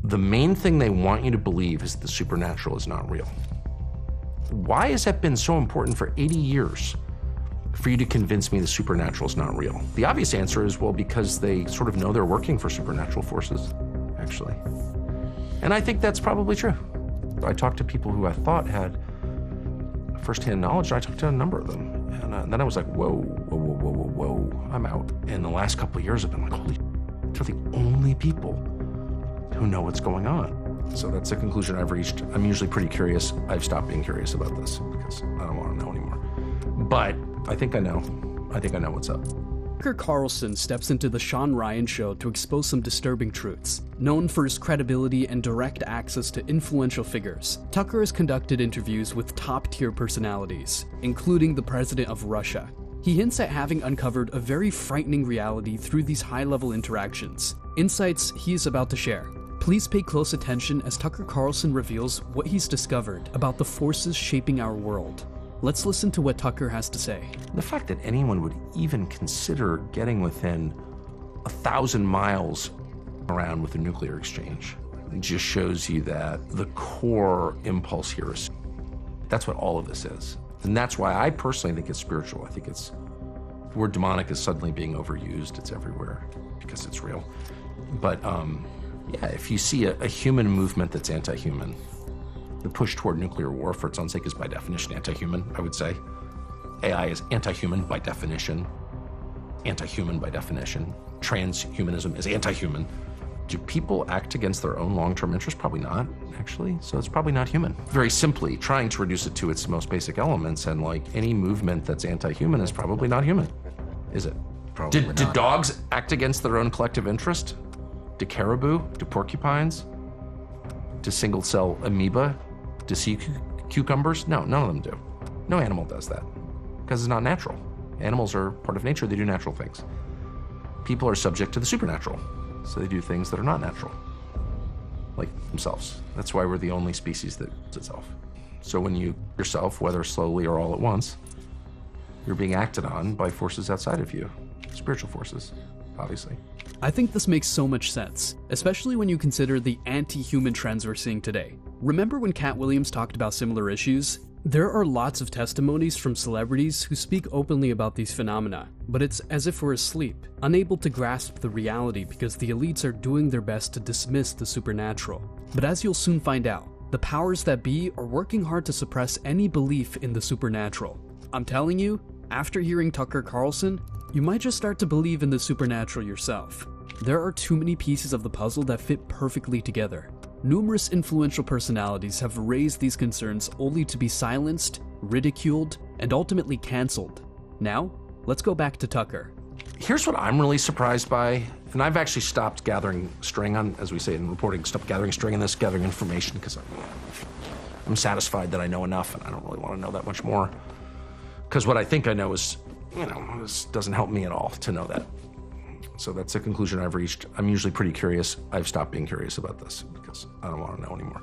The main thing they want you to believe is that the supernatural is not real. Why has that been so important for 80 years for you to convince me the supernatural is not real? The obvious answer is, well, because they sort of know they're working for supernatural forces, actually. And I think that's probably true. I talked to people who I thought had firsthand knowledge, and I talked to a number of them. And then I was like, whoa, I'm out. And the last couple of years I've been like, holy, they're the only people who know what's going on. So that's the conclusion I've reached. I'm usually pretty curious. I've stopped being curious about this because I don't want to know anymore. But I think I know. I think I know what's up. Tucker Carlson steps into the Sean Ryan show to expose some disturbing truths. Known for his credibility and direct access to influential figures, Tucker has conducted interviews with top-tier personalities, including the president of Russia. He hints at having uncovered a very frightening reality through these high-level interactions, insights he is about to share. Please pay close attention as Tucker Carlson reveals what he's discovered about the forces shaping our world. Let's listen to what Tucker has to say. The fact that anyone would even consider getting within 1,000 miles around with a nuclear exchange just shows you that the core impulse here is, that's what all of this is. And that's why I personally think it's spiritual. I think the word demonic is suddenly being overused. It's everywhere because it's real. But yeah, if you see a human movement that's anti-human, the push toward nuclear war, for its own sake, is by definition anti-human, I would say. AI is anti-human by definition. Anti-human by definition. Transhumanism is anti-human. Do people act against their own long-term interests? Probably not, actually. So it's probably not human. Very simply, trying to reduce it to its most basic elements, and like any movement that's anti-human is probably not human, is it? Probably Did not. dogs act against their own collective interest? Do caribou? Do porcupines? Do single-cell amoeba? Do sea cucumbers? No, none of them do. No animal does that because it's not natural. Animals are part of nature. They do natural things. People are subject to the supernatural, so they do things that are not natural, like themselves. That's why we're the only species that does itself. So when you yourself, whether slowly or all at once, you're being acted on by forces outside of you, spiritual forces, obviously. I think this makes so much sense, especially when you consider the anti-human trends we're seeing today. Remember when Cat Williams talked about similar issues? There are lots of testimonies from celebrities who speak openly about these phenomena, but it's as if we're asleep, unable to grasp the reality because the elites are doing their best to dismiss the supernatural. But as you'll soon find out, the powers that be are working hard to suppress any belief in the supernatural. I'm telling you, after hearing Tucker Carlson, you might just start to believe in the supernatural yourself. There are too many pieces of the puzzle that fit perfectly together. Numerous influential personalities have raised these concerns only to be silenced, ridiculed, and ultimately cancelled. Now, let's go back to Tucker. Here's what I'm really surprised by, and I've actually stopped gathering string on, as we say in reporting, stopped gathering string in this, gathering information, because I'm satisfied that I know enough, and I don't really want to know that much more. Because what I think I know is, this doesn't help me at all to know that. So that's a conclusion I've reached. I'm usually pretty curious. I've stopped being curious about this because I don't want to know anymore.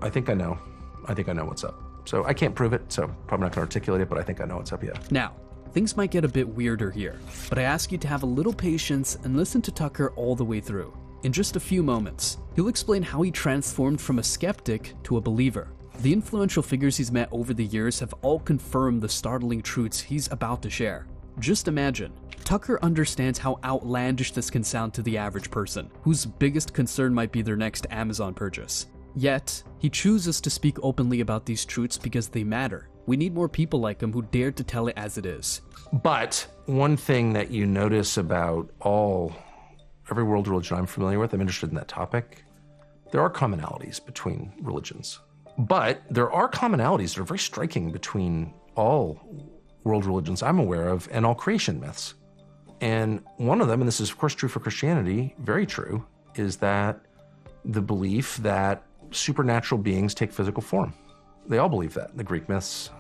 I think I know. I think I know what's up. So I can't prove it, so probably not going to articulate it, but I think I know what's up, yeah. Now, things might get a bit weirder here, but I ask you to have a little patience and listen to Tucker all the way through. In just a few moments, he'll explain how he transformed from a skeptic to a believer. The influential figures he's met over the years have all confirmed the startling truths he's about to share. Just imagine, Tucker understands how outlandish this can sound to the average person, whose biggest concern might be their next Amazon purchase. Yet, he chooses to speak openly about these truths because they matter. We need more people like him who dare to tell it as it is. But one thing that you notice about every world religion I'm familiar with, I'm interested in that topic, there are commonalities between religions. But there are commonalities that are very striking between all world religions I'm aware of and all creation myths. And one of them, and this is of course true for Christianity, very true, is that the belief that supernatural beings take physical form. They all believe that, the Greek myths,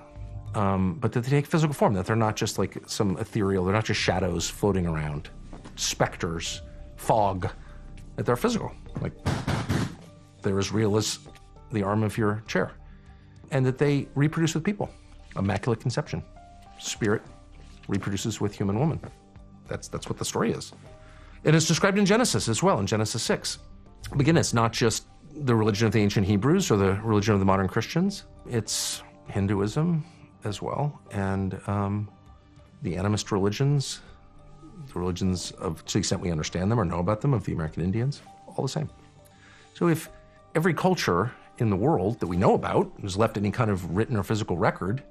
but that they take physical form, that they're not just like some ethereal, they're not just shadows floating around, specters, fog, that they're physical, like they're as real as the arm of your chair, and that they reproduce with people, immaculate conception. Spirit reproduces with human woman. That's what the story is. And it's described in Genesis as well, in Genesis 6. But again, it's not just the religion of the ancient Hebrews or the religion of the modern Christians. It's Hinduism as well, and the animist religions, the religions of, to the extent we understand them or know about them, of the American Indians, all the same. So if every culture in the world that we know about, who's left any kind of written or physical record,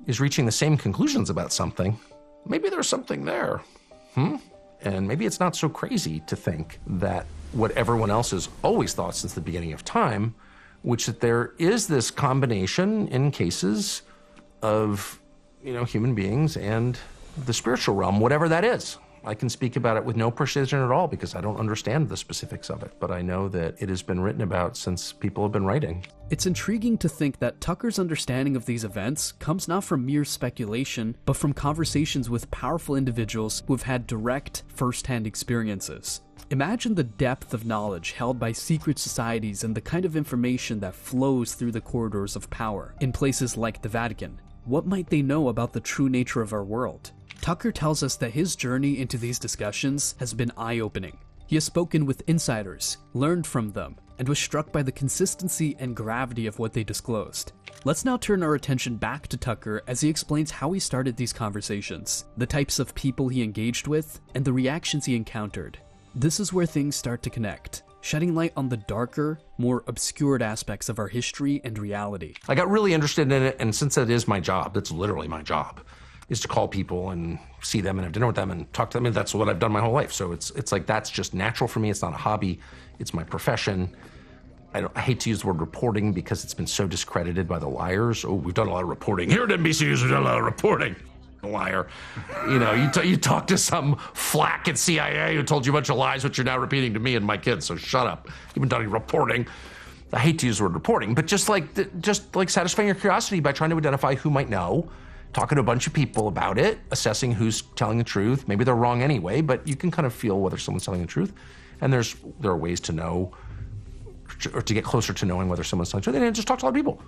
is reaching the same conclusions about something, maybe there's something there. And maybe it's not so crazy to think that what everyone else has always thought since the beginning of time, which that there is this combination in cases of, human beings and the spiritual realm, whatever that is. I can speak about it with no precision at all because I don't understand the specifics of it, but I know that it has been written about since people have been writing. It's intriguing to think that Tucker's understanding of these events comes not from mere speculation, but from conversations with powerful individuals who have had direct, first-hand experiences. Imagine the depth of knowledge held by secret societies and the kind of information that flows through the corridors of power in places like the Vatican. What might they know about the true nature of our world? Tucker tells us that his journey into these discussions has been eye-opening. He has spoken with insiders, learned from them, and was struck by the consistency and gravity of what they disclosed. Let's now turn our attention back to Tucker as he explains how he started these conversations, the types of people he engaged with, and the reactions he encountered. This is where things start to connect, shedding light on the darker, more obscured aspects of our history and reality. I got really interested in it, and since that is my job, that's literally my job, is to call people and see them and have dinner with them and talk to them, and that's what I've done my whole life. So it's like that's just natural for me. It's not a hobby. It's my profession. I hate to use the word reporting because it's been so discredited by the liars. Oh, we've done a lot of reporting. Here at NBC News, we've done a lot of reporting. Liar. You talk to some flack at CIA who told you a bunch of lies, which you're now repeating to me and my kids, so shut up. You haven't done any reporting. I hate to use the word reporting, but just like satisfying your curiosity by trying to identify who might know, talking to a bunch of people about it, assessing who's telling the truth. Maybe they're wrong anyway, but you can kind of feel whether someone's telling the truth. And there are ways to know, or to get closer to knowing whether someone's telling the truth. And just talk to a lot of people.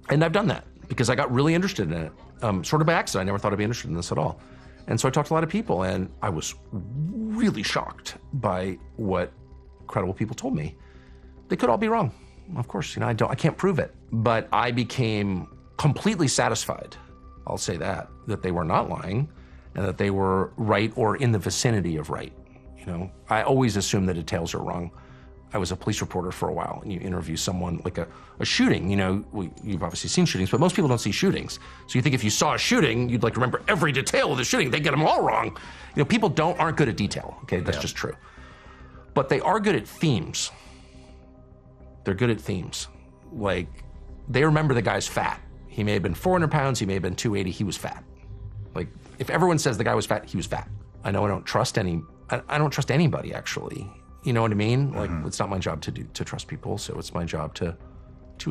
And I've done that because I got really interested in it, sort of by accident. I never thought I'd be interested in this at all. And so I talked to a lot of people, and I was really shocked by what credible people told me. They could all be wrong. Of course, I can't prove it. But I became completely satisfied, I'll say that they were not lying and that they were right or in the vicinity of right. I always assume the details are wrong. I was a police reporter for a while, and you interview someone like a shooting. You've obviously seen shootings, but most people don't see shootings. So you think if you saw a shooting, you'd like remember every detail of the shooting. They get them all wrong. People aren't good at detail. Okay, that's just true. But they are good at themes. They're good at themes. Like, they remember the guy's fat. He may have been 400 pounds, he may have been 280, he was fat. Like, if everyone says the guy was fat, he was fat. I know I don't trust anybody, actually. You know what I mean? Like, it's not my job to trust people, so it's my job to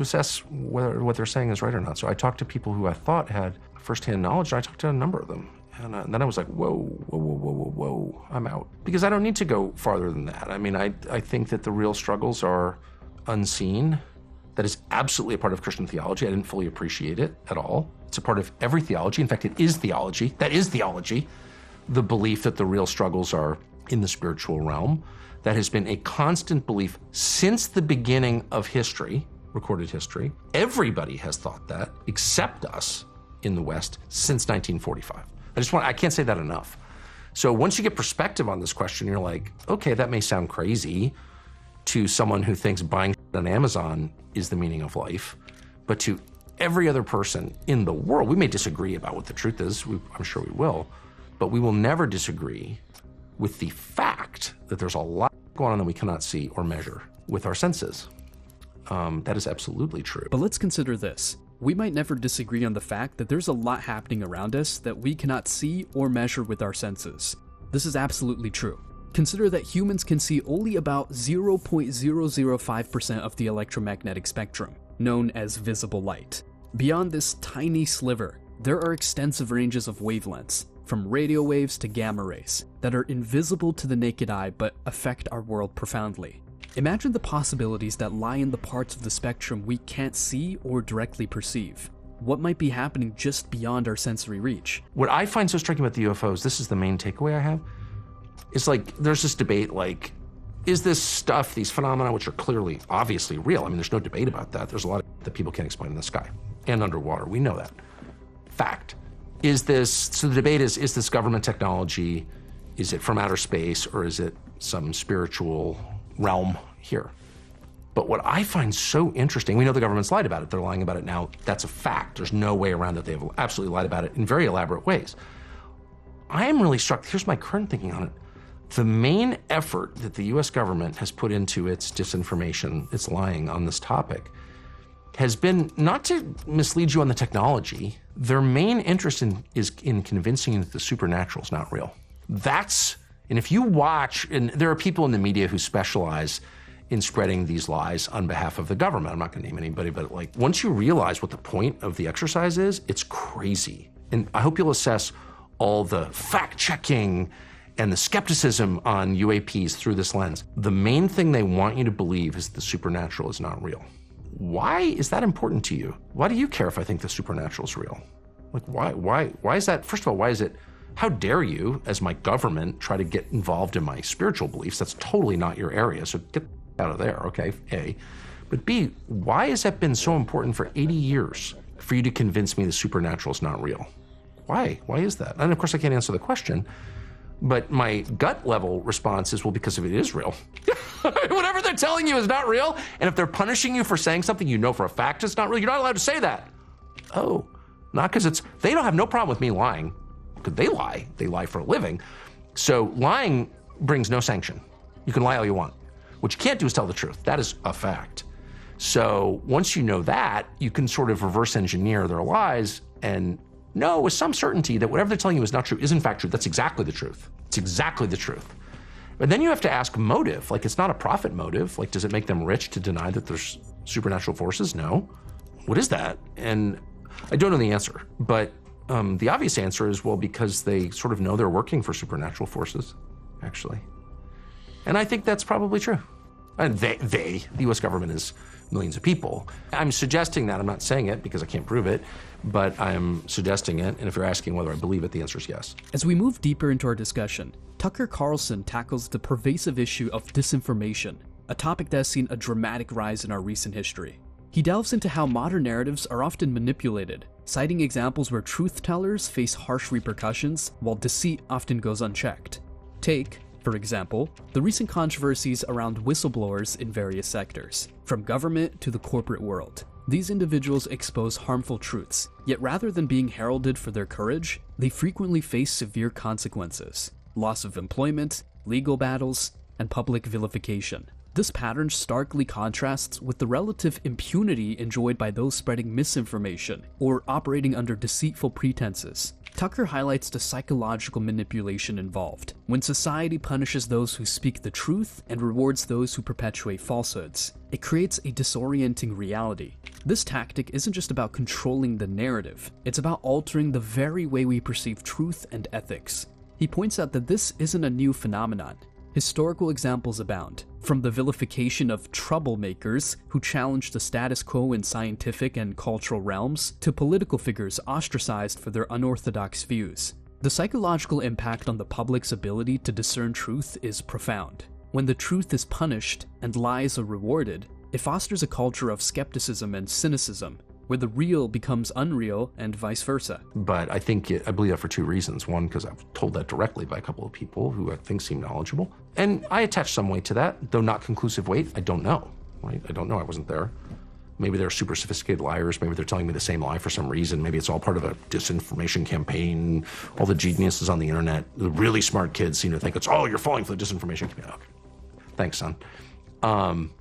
assess whether what they're saying is right or not. So I talked to people who I thought had firsthand knowledge, and I talked to a number of them. And then I was like, whoa, I'm out. Because I don't need to go farther than that. I mean, I think that the real struggles are unseen. That is absolutely a part of Christian theology. I didn't fully appreciate it at all. It's a part of every theology. In fact, it is theology. That is theology. The belief that the real struggles are in the spiritual realm. That has been a constant belief since the beginning of history, recorded history. Everybody has thought that, except us in the West, since 1945. I can't say that enough. So once you get perspective on this question, you're like, okay, that may sound crazy to someone who thinks buying on Amazon is the meaning of life, but to every other person in the world, we may disagree about what the truth is, I'm sure we will, but we will never disagree with the fact that there's a lot going on that we cannot see or measure with our senses. That is absolutely true. But let's consider this. We might never disagree on the fact that there's a lot happening around us that we cannot see or measure with our senses. This is absolutely true. Consider that humans can see only about 0.005% of the electromagnetic spectrum, known as visible light. Beyond this tiny sliver, there are extensive ranges of wavelengths, from radio waves to gamma rays, that are invisible to the naked eye but affect our world profoundly. Imagine the possibilities that lie in the parts of the spectrum we can't see or directly perceive. What might be happening just beyond our sensory reach? What I find so striking about the UFOs, this is the main takeaway I have, it's like there's this debate like, is this stuff, these phenomena, which are clearly, obviously real. I mean, there's no debate about that. There's a lot that people can't explain in the sky and underwater. We know that. Fact. So the debate is this government technology, is it from outer space, or is it some spiritual realm here? But what I find so interesting, we know the government's lied about it. They're lying about it now. That's a fact. There's no way around it. They've absolutely lied about it in very elaborate ways. I am really struck, here's my current thinking on it. The main effort that the US government has put into its disinformation, its lying on this topic, has been not to mislead you on the technology. Their main interest is in convincing you that the supernatural is not real. And if you watch, and there are people in the media who specialize in spreading these lies on behalf of the government. I'm not gonna name anybody, but like once you realize what the point of the exercise is, it's crazy. And I hope you'll assess all the fact-checking and the skepticism on UAPs through this lens. The main thing they want you to believe is the supernatural is not real. Why is that important to you? Why do you care if I think the supernatural is real? Like, why is that? First of all, how dare you, as my government, try to get involved in my spiritual beliefs? That's totally not your area, so get out of there, okay, A. But B, why has that been so important for 80 years for you to convince me the supernatural is not real? Why? Why is that? And of course, I can't answer the question, but my gut level response is, well, because if it is real, whatever they're telling you is not real, and if they're punishing you for saying something you know for a fact it's not real, you're not allowed to say that. Oh, not because they don't have no problem with me lying, because they lie for a living. So lying brings no sanction. You can lie all you want. What you can't do is tell the truth. That is a fact. So once you know that, you can sort of reverse engineer their lies and know with some certainty that whatever they're telling you is not true is in fact true. That's exactly the truth. It's exactly the truth. But then you have to ask motive. Like, it's not a profit motive. Like, does it make them rich to deny that there's supernatural forces? No. What is that? And I don't know the answer, but the obvious answer is, well, because they sort of know they're working for supernatural forces, actually. And I think that's probably true. And the US government is millions of people. I'm suggesting that. I'm not saying it because I can't prove it, but I'm suggesting it. And if you're asking whether I believe it, the answer is yes. As we move deeper into our discussion, Tucker Carlson tackles the pervasive issue of disinformation, a topic that has seen a dramatic rise in our recent history. He delves into how modern narratives are often manipulated, citing examples where truth-tellers face harsh repercussions while deceit often goes unchecked. Take, for example, the recent controversies around whistleblowers in various sectors, from government to the corporate world. These individuals expose harmful truths, yet rather than being heralded for their courage, they frequently face severe consequences: loss of employment, legal battles, and public vilification. This pattern starkly contrasts with the relative impunity enjoyed by those spreading misinformation or operating under deceitful pretenses. Tucker highlights the psychological manipulation involved when society punishes those who speak the truth and rewards those who perpetuate falsehoods. It creates a disorienting reality. This tactic isn't just about controlling the narrative, it's about altering the very way we perceive truth and ethics. He points out that this isn't a new phenomenon. Historical examples abound, from the vilification of troublemakers who challenge the status quo in scientific and cultural realms to political figures ostracized for their unorthodox views. The psychological impact on the public's ability to discern truth is profound. When the truth is punished and lies are rewarded, it fosters a culture of skepticism and cynicism, where the real becomes unreal and vice versa. But I believe that for two reasons. One, because I've told that directly by a couple of people who I think seem knowledgeable. And I attach some weight to that, though not conclusive weight. I don't know, right? I don't know. I wasn't there. Maybe they're super sophisticated liars. Maybe they're telling me the same lie for some reason. Maybe it's all part of a disinformation campaign. All the geniuses on the internet, the really smart kids seem to think it's, oh, you're falling for the disinformation campaign. Okay. Thanks, son.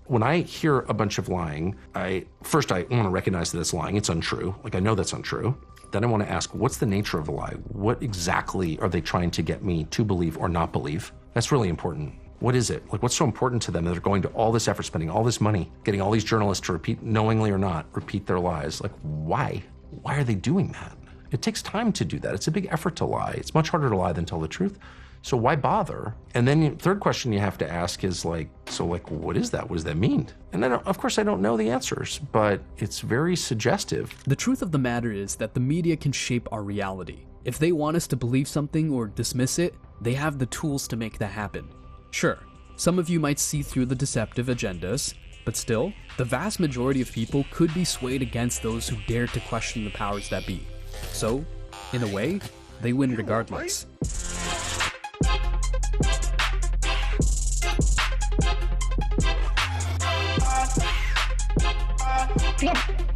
When I hear a bunch of lying, I want to recognize that it's lying. It's untrue. Like, I know that's untrue. Then I want to ask, what's the nature of the lie? What exactly are they trying to get me to believe or not believe? That's really important. What is it? Like, what's so important to them that they're going to all this effort, spending all this money, getting all these journalists to repeat, knowingly or not, repeat their lies? Like, why? Why are they doing that? It takes time to do that. It's a big effort to lie. It's much harder to lie than tell the truth. So why bother? And then the third question you have to ask is what is that? What does that mean? And then, of course, I don't know the answers, but it's very suggestive. The truth of the matter is that the media can shape our reality. If they want us to believe something or dismiss it, they have the tools to make that happen. Sure, Some of you might see through the deceptive agendas, but still, the vast majority of people could be swayed against those who dare to question the powers that be. So, in a way, they win regardless. Yep.